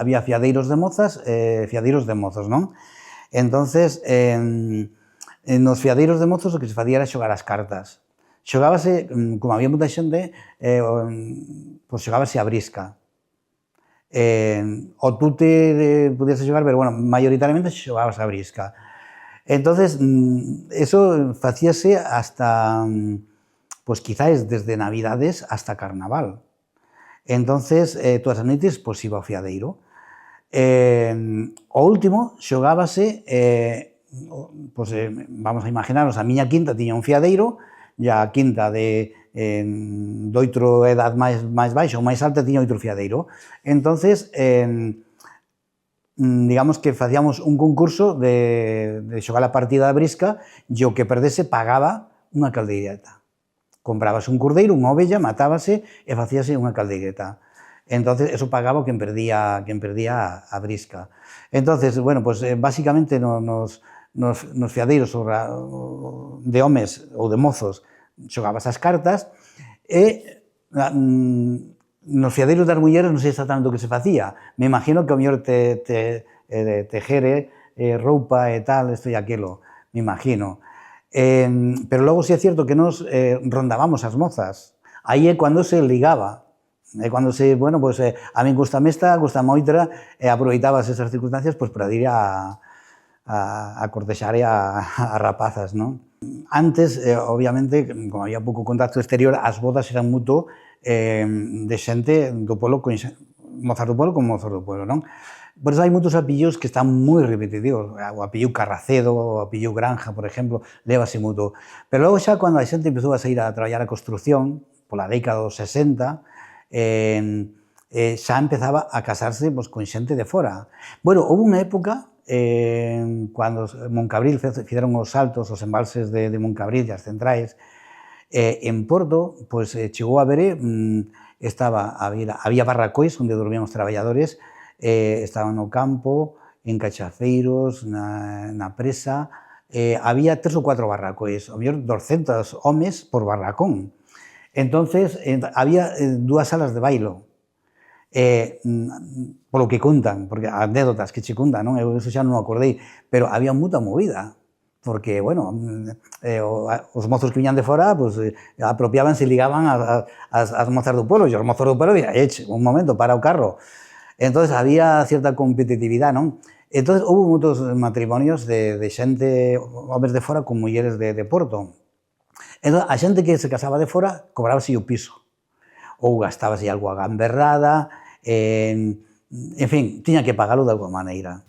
había fiadeiros de mozas e fiadeiros de mozos, non? Entonces, nos fiadeiros de mozos o que se facía era xogar as cartas. Xogábase, como había moita xente, pois xogábase a brisca. O tute podías xogar, pero, bueno, maioritariamente xogabas a brisca. Entonces, eso facíase hasta, pues quizás desde Navidades hasta Carnaval. Entonces, todas as noites, pois iba ao fiadeiro. O último, xogábase, pois, vamos a imaginaros, a miña quinta tiña un fiadeiro, e a quinta de outro edad máis baixa ou máis alta tiña outro fiadeiro. Entonces, digamos que facíamos un concurso de xogar a partida da brisca e o que perdese pagaba unha caldeireta. Comprábase un cordeiro, unha ovella, matábase e facíase unha caldeireta. Entonces, eso pagaba quen perdía a brisca. Entonces, bueno, pues básicamente nos fiadeiros de homes ou de mozos xogabas as cartas e nos fiadeiros das mulleres non sei exactamente o que se facía. Me imagino que o mellor tejere roupa e tal, isto e aquilo, me imagino. Pero logo sí é cierto que nos rondábamos as mozas. Aí é cando se ligaba. É cando se, bueno, pois a min gustame esta, gustame outra, e aproveitabas esas circunstancias pois para ir a cortexar a rapazas, non? Antes, obviamente, como había pouco contacto exterior, as bodas eran moito de xente do pueblo, mozas do pueblo con mozos do pueblo, non? Por iso hai moitos apellidos que están moi repetitivos. O apellido Carracedo, o apellido Granja, por exemplo, lévase moito. Pero logo xa, cando a xente empezou a sair a traballar a construción, pola década dos 60, xa empezaba a casarse con xente de fora. Bueno, houve unha época, cando Moncabril fixeron os saltos, os embalses de Moncabril e as centrais, en Porto, chegou a haber, había barracois onde dormían os traballadores, estaban no campo, en Cachafeiros, na presa, había 3 ou 4 barracois, ao mellor 200 homes por barracón. Entonces, había 2 salas de bailo, polo que contan, porque anécdotas que che contan, non? Eu eso xa non o acordei, pero había moita movida, porque, bueno, os mozos que viñan de fora, apropiabanse e ligaban as mozas do pueblo, e os mozos do pueblo dicían, un momento, para o carro. Entonces, había cierta competitividade, non? Entonces, houve moitos matrimonios de xente, homes de fora, con mulleres de Porto. Entón, a xente que se casaba de fora, cobrábase o piso. Ou gastábase algo a gamberrada, en fin, tiña que pagalo de alguma maneira.